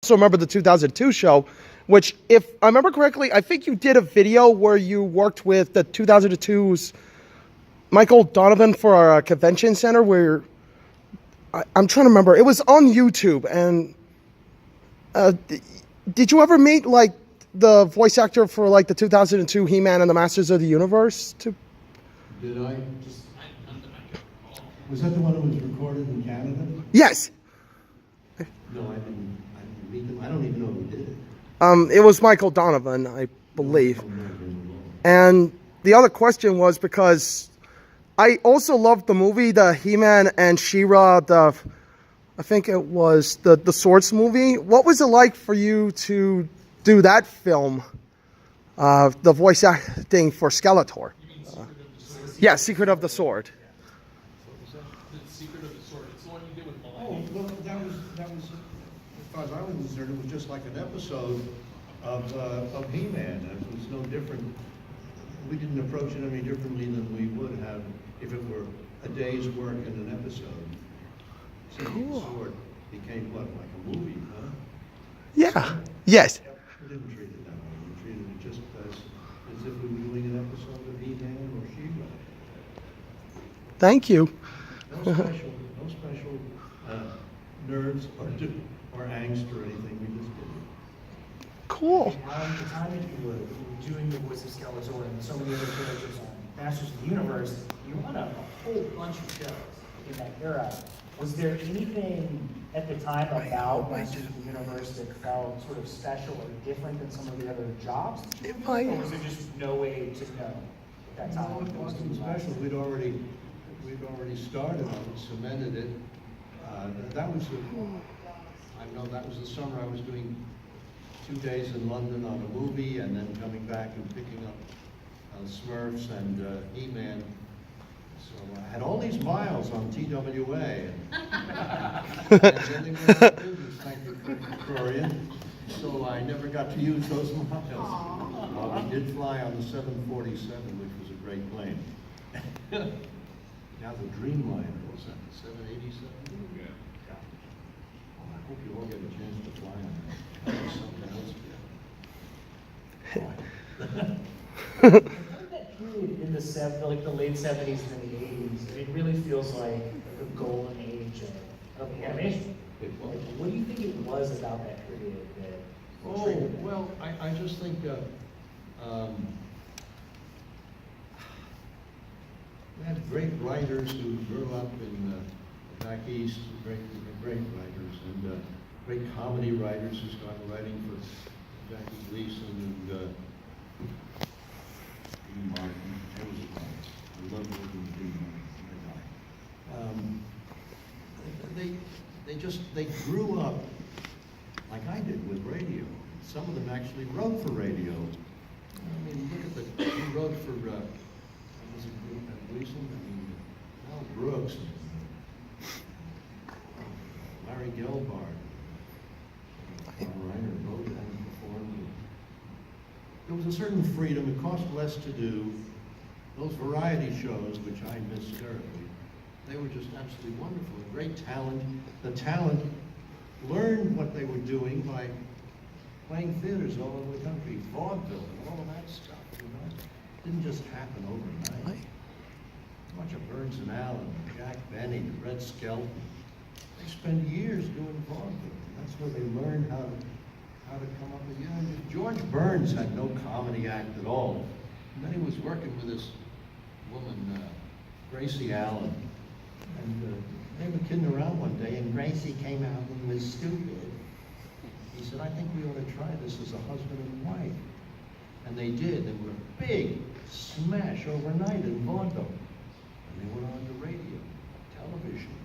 also remember the 2002 show, which, if I remember correctly, I think you did a video where you worked with the 2002's Michael Donovan for a convention center where I'm trying to remember. It was on YouTube, and did you ever meet like the voice actor for like the 2002 He-Man and the Masters of the Universe? Did I? Was that the one that was recorded in Canada? Yes. No, I didn't meet him. I don't even know who did it. It was Michael Donovan, I believe. And the other question was because I also loved the movie, the He-Man and She-Ra, I think it was the Swords movie. What was it like for you to do that film, the voice acting for Skeletor? Yeah, Secret of the Sword. The Secret of the Sword. It's the one you did with Oh, well, that was, as far as I was concerned, it was just like an episode of He-Man. It was no different. We didn't approach it any differently than we would have if it were a day's work in an episode. Cool. Sword became what, like a movie, huh? Yeah. Yes. We didn't treat it that way. We treated it just as if we were doing an episode of He-Man or She-Ra. Thank you. No special nerves or angst or anything. We just did it. Cool. Around the time that you were doing the voice of Skeletor and so many other characters on Masters of the Universe, you won a whole bunch of shows in that era. Was there anything at the time about Masters of the Universe that felt sort of special or different than some of the other jobs? Or was there just no way to know at that time? No, it wasn't special. We'd already started on it, cemented it. That was the summer I was doing 2 days in London on a movie and then coming back and picking up Smurfs and He-Man. So I had all these miles on TWA. And then they went out of business, thank you, Victoria. So I never got to use those miles. We did fly on the 747, which was a great plane. Now the Dreamliner, was that the 787? Yeah. Well, I hope you all get a chance to fly on that. That was something else. That period in the late 70s and the 80s, it really feels like the golden age of animation. What do you think it was about that period that? Oh, well, I just think we had great writers who grew up in back east, great writers, and great comedy writers who started writing for Jackie Gleason and Dean Martin. I love working with Dean Martin. They grew up like I did with radio. Some of them actually wrote for radio. I mean, look at he wrote for, was it Gleason? I mean, Al Brooks, Larry Gelbart, Reiner, both of them performed. There was a certain freedom. It cost less to do. Those variety shows, which I missed terribly, they were just absolutely wonderful. Great talent. The talent learned what they were doing by playing theaters all over the country, vaudeville, and all of that stuff. You know, it didn't just happen overnight. A bunch of Burns and Allen, Jack Benny, Red Skelton. They spent years doing vaudeville. That's where they learned how to come up with. George Burns had no comedy act at all. And then he was working with this woman, Gracie Allen, and they were kidding around one day, and Gracie came out and was stupid. He said, "I think we ought to try this as a husband and wife." And they did. They were a big smash overnight in vaudeville. And they went on to radio, television.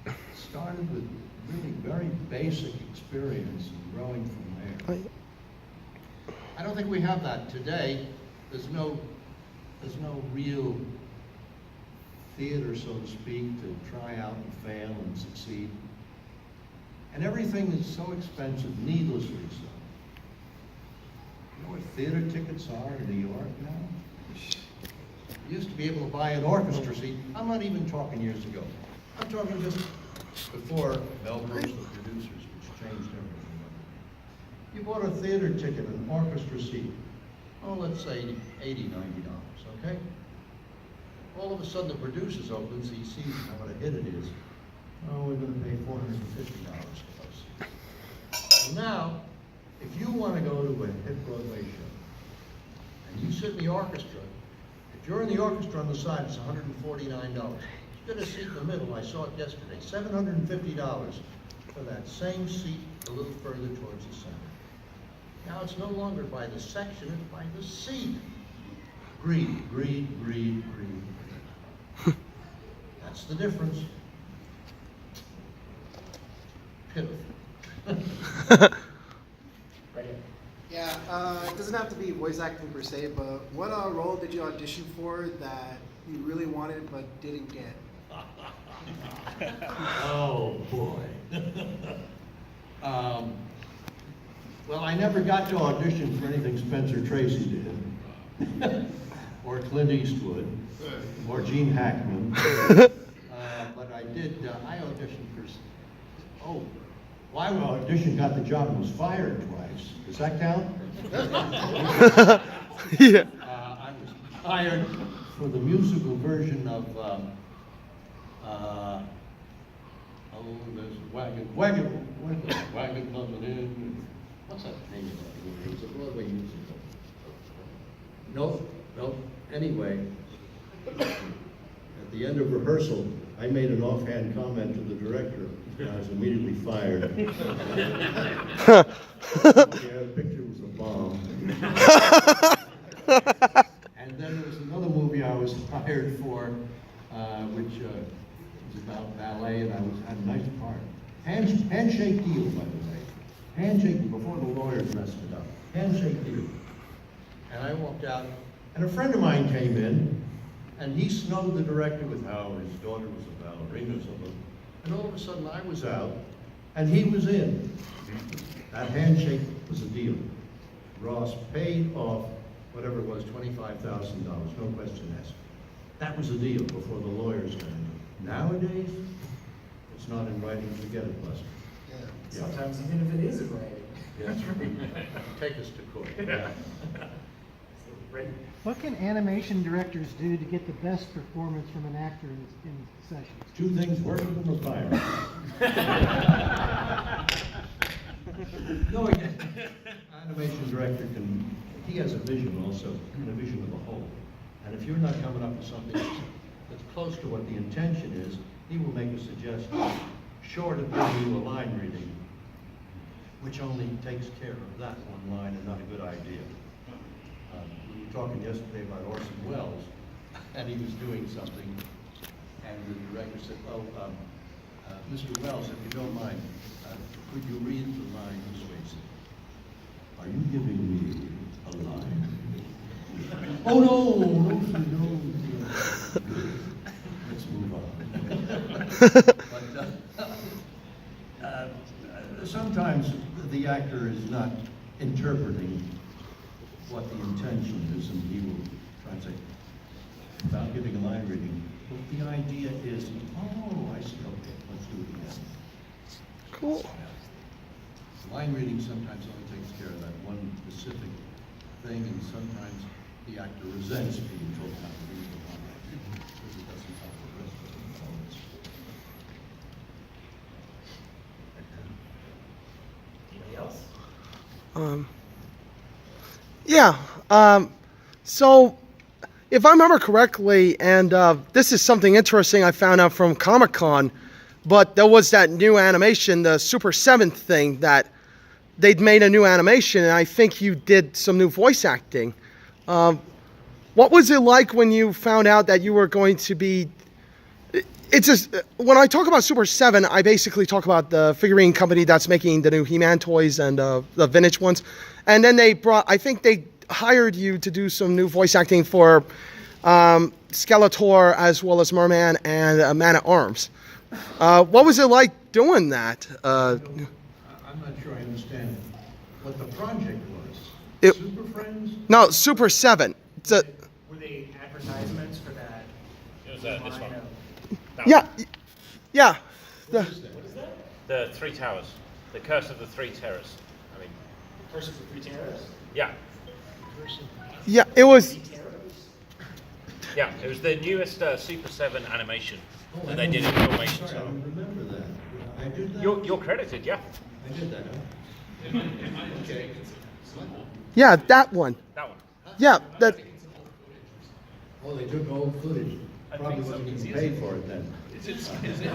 It started with really very basic experience and growing from there. I don't think we have that today. There's no real theater, so to speak, to try out and fail and succeed. And everything is so expensive, needlessly so. You know what theater tickets are in New York now? You used to be able to buy an orchestra seat. I'm not even talking years ago. I'm talking just before Mel Brooks, the producers, which changed You bought a theater ticket, an orchestra seat, oh, let's say $80, $90, okay? All of a sudden, the producer's opens, he sees what a hit it is. Oh, we're gonna pay $450 for those. So now, if you wanna go to a hit Broadway show, and you sit in the orchestra, if you're in the orchestra on the side, it's $149. You get a seat in the middle, I saw it yesterday, $750 for that same seat a little further towards the center. Now it's no longer by the section, it's by the seat. Greed, greed, greed, greed. That's the difference. Pitiful. Right here. Yeah, it doesn't have to be voice acting per se, but what role did you audition for that you really wanted but didn't get? Oh, boy. Well, I never got to audition for anything Spencer Tracy did, or Clint Eastwood, or Gene Hackman. But I did, I auditioned for, well, I auditioned, got the job, and was fired twice. Does that count? Yeah. I was hired for the musical version of, there's wagon coming in. What's that name of that movie? It's a Broadway musical. Nope. Anyway, at the end of rehearsal, I made an offhand comment to the director, and I was immediately fired. Yeah, the picture was a bomb. And then there was another movie I was hired for, which was about ballet, and I had a nice part. Handshake deal, by the way. Handshake before the lawyers messed it up. Handshake deal. And I walked out, and a friend of mine came in, and he snowed the director with how his daughter was a ballerina or something. And all of a sudden, I was out, and he was in. That handshake was a deal. Ross paid off whatever it was, $25,000, no question asked. That was a deal before the lawyers got in. Nowadays, it's not in writing, forget it, Buster. Yeah. Sometimes even if it is in writing. Yeah, that's right. Take us to court. Yeah. Right. What can animation directors do to get the best performance from an actor in sessions? Two things, work with them or fire them. No, animation director he has a vision also, and a vision of the whole. And if you're not coming up with something that's close to what the intention is, he will make a suggestion, short of giving you a line reading, which only takes care of that one line and not a good idea. We were talking yesterday about Orson Welles, and he was doing something, and the director said, Mr. Welles, if you don't mind, could you read the line this way? He said, are you giving me a line? Oh, no. Let's move on. But sometimes the actor is not interpreting what the intention is, and he will try and say, without giving a line reading, but the idea is, oh, I see, okay, let's do it again. Cool. Line reading sometimes only takes care of that one specific thing, and sometimes the actor resents being told how to read the line because it doesn't have the rest of the components. Anybody else? So, if I remember correctly, and this is something interesting I found out from Comic-Con, but there was that new animation, the Super 7th thing, that they'd made a new animation, and I think you did some new voice acting. What was it like when you found out that you were going to be... It's just, when I talk about Super 7, I basically talk about the figurine company that's making the new He-Man toys and the vintage ones. And then I think they hired you to do some new voice acting for Skeletor as well as Merman and Man-at-Arms. What was it like doing that? I'm not sure I understand what the project was. Super Friends? No, Super 7. It's a, Were they advertisements for that? It was this line one. of- yeah. What is that? The Three Towers. The Curse of the Three Terrors. I mean, Person for Three Terrors? Yeah, Yeah, it was. yeah. It was the newest Super 7 animation Oh, that they did in Filmation. Sorry, I don't remember that. I did that? You're credited, yeah. I did that, huh? Okay. Yeah, that one. That one. Yeah, that. Oh, they took old footage. Probably wasn't even paid for it then. Is it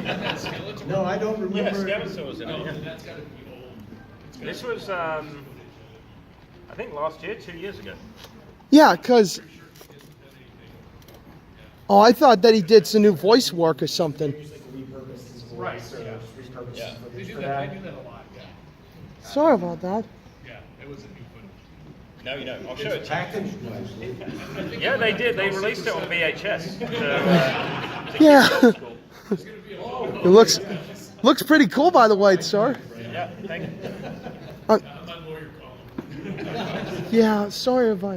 that skeleton? No, I don't Yeah, remember. Skeletor was in Oh, it. then Yeah. that's gotta be old. This was, I think last year, 2 years ago. Yeah, because. Oh, I thought that he did some new voice work or something. Usually repurposed his voice Right, or yeah. repurposed Yeah, his they footage do for that, that. they do that a lot, yeah. Sorry about that. Yeah, it was a new footage. No, you don't. I'll show it It's to you. packaged nicely. Yeah, they did. They released it on VHS. To Yeah. keep it old school. It looks pretty cool, by the way, sir. Yeah, thank you. Uh, My lawyer called. yeah, sorry if I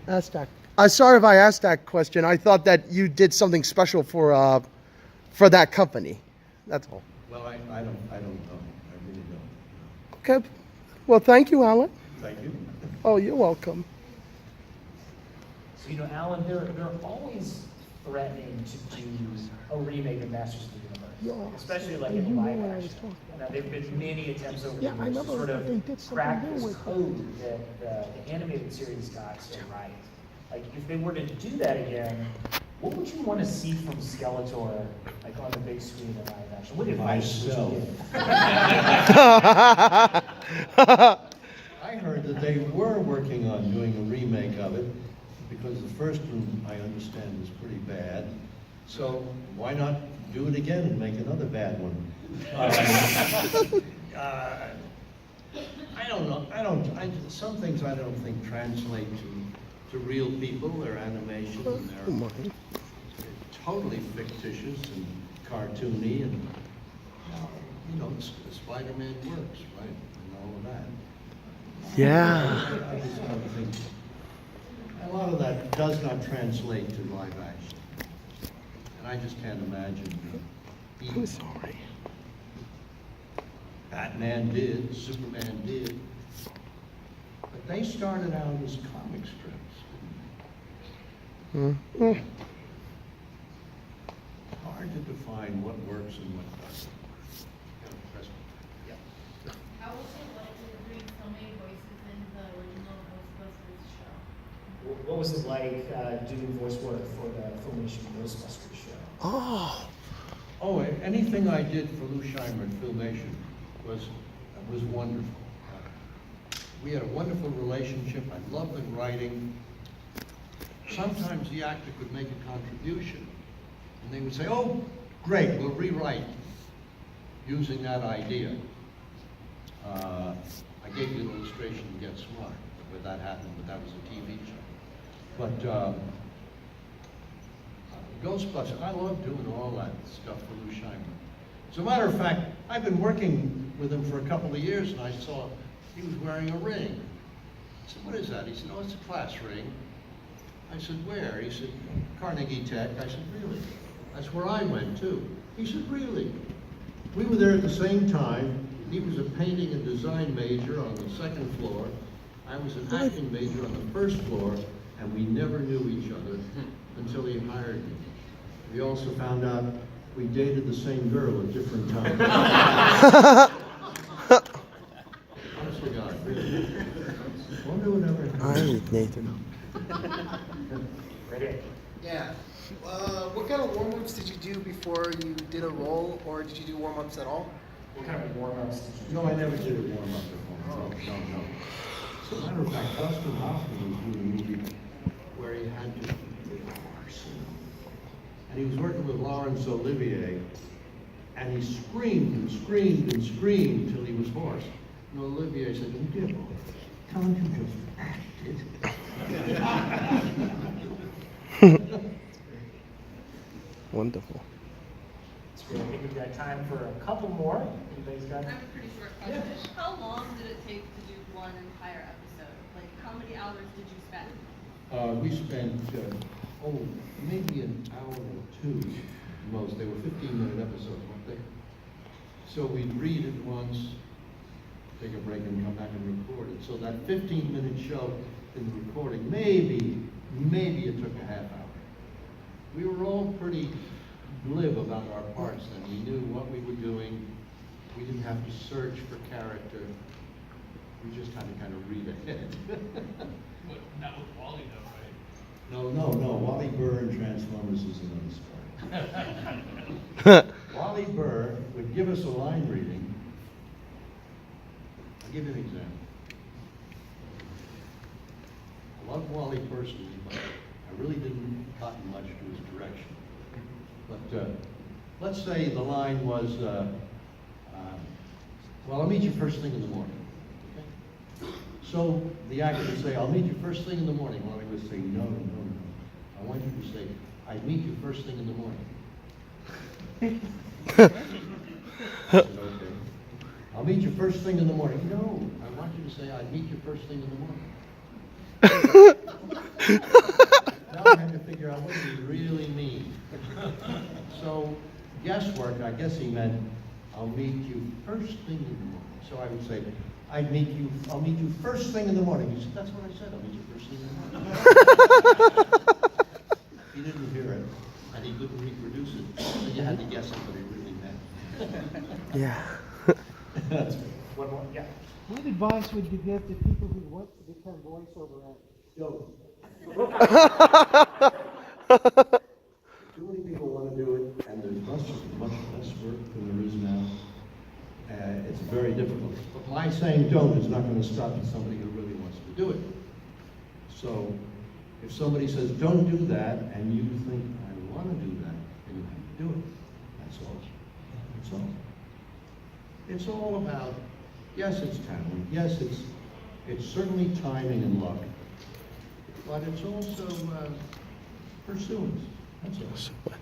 asked that. Sorry if I asked that question. I thought that you did something special for that company. That's all. Well, I don't know. I really don't. Okay. Well, thank you, Alan. Thank you. Oh, you're welcome. So, Alan, they're always threatening to do a remake of Masters of the Universe, especially like in live action. Now, there have been many attempts over the Yeah, I years to remember sort of they did something crack new this with code that the animated series got so right. Like, if they were to do that again, what would you want to see from Skeletor, like on the big screen in live action? What advice would you give? I heard that they were working on doing a remake of it because the first one, I understand, was pretty bad. So why not do it again and make another bad one? I don't know. Some things I don't think translate to real people. They're animation and they're totally fictitious and cartoony and Spider-Man works, right? And all of that. Yeah. I just don't think, a lot of that does not translate to live action. And I just can't imagine. I'm sorry. Batman did, Superman did. But they started out as comic strips. Mm-hmm. Hard to define what works and what doesn't. How was it like doing so many voices in the original Ghostbusters show? What was it like doing voice work for the Filmation Ghostbusters show? Oh. Oh, anything I did for Lou Scheimer at Filmation was wonderful. We had a wonderful relationship. I loved the writing. Sometimes the actor could make a contribution, and they would say, "Oh, great, we'll rewrite using that idea." I gave you an illustration to Get Smart, where that happened, but that was a TV show. But Ghostbusters, I love doing all that stuff for Lou Scheimer. As a matter of fact, I've been working with him for a couple of years, and I saw he was wearing a ring. I said, "What is that?" He said, "Oh, it's a class ring." I said, "Where?" He said, "Carnegie Tech." I said, "Really?" That's where I went too. He said, "Really?" We were there at the same time. He was a painting and design major on the second floor. I was an acting major on the first floor, and we never knew each other until he hired me. We also found out we dated the same girl at different times. Honest to God, really. Wonder what ever happened. I need Nathan. Ready? Yeah. What kind of warm-ups did you do before you did a role, or did you do warm-ups at all? What kind of warm-ups did you do? No, I never did a warm-up at home. No. As a matter of fact, Dustin Hoffman was doing a movie where he had to be a horse. And he was working with Laurence Olivier, and he screamed and screamed and screamed till he was hoarse. And Olivier said, "Oh, dear boy, can't you just act it?" Wonderful. That's great. I think we've got time for a couple more. Anybody's got? I have a pretty short question. How long did it take to do one entire episode? Like, how many hours did you spend? We spent, maybe an hour or two most. They were 15-minute episodes, weren't they? So we'd read it once, take a break and come back and record it. So that 15-minute show in the recording, maybe it took a half hour. We were all pretty glib about our parts then. We knew what we were doing. We didn't have to search for character. We just had to kind of read ahead. But not with Wally though, right? No. Wally Burr in Transformers is another story. Wally Burr would give us a line reading. I'll give you an example. I love Wally personally, but I really didn't cotton much to his direction. But let's say the line was, well, I'll meet you first thing in the morning. Okay? So the actor would say, I'll meet you first thing in the morning. Wally would say, no. I want you to say, I'd meet you first thing in the morning. I said, okay. I'll meet you first thing in the morning. No, I want you to say, I'd meet you first thing in the morning. Now I had to figure out what did he really mean. So guesswork, I guess he meant, I'll meet you first thing in the morning. So I would say, I'll meet you first thing in the morning. He said, that's what I said, I'll meet you first thing in the morning. He didn't hear it, and he couldn't reproduce it, so you had to guess what he really meant. Yeah. One more, yeah. What advice would you give to people who want to become voiceover actors? Don't. Too many people want to do it, and there's much less work than there is now. It's very difficult. But my saying don't is not going to stop somebody who really wants to do it. So if somebody says don't do that, and you think I want to do that, then you have to do it. That's all. That's all. It's all about, yes, it's talent. Yes, it's certainly timing and luck. But it's also pursuance. That's all.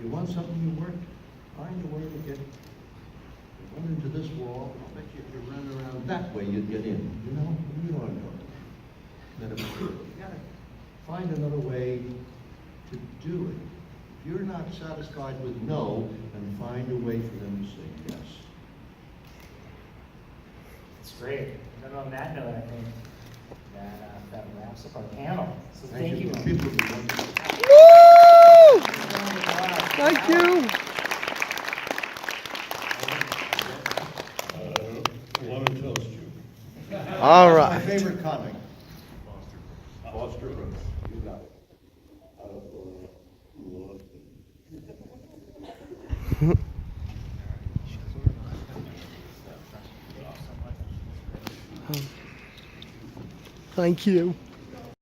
You want something, you work, find a way to get, run into this wall. I'll bet you if you run around that way, you'd get in. You know what I'm talking about. Then if you gotta find another way to do it. If you're not satisfied with no, then find a way for them to say yes. It's great. And on that note, I think that wraps up our panel. So thank you. People who want to- Woo! Thank you. I want to toast you. All My right. favorite comic. Foster Brooks. You got it. Thank you.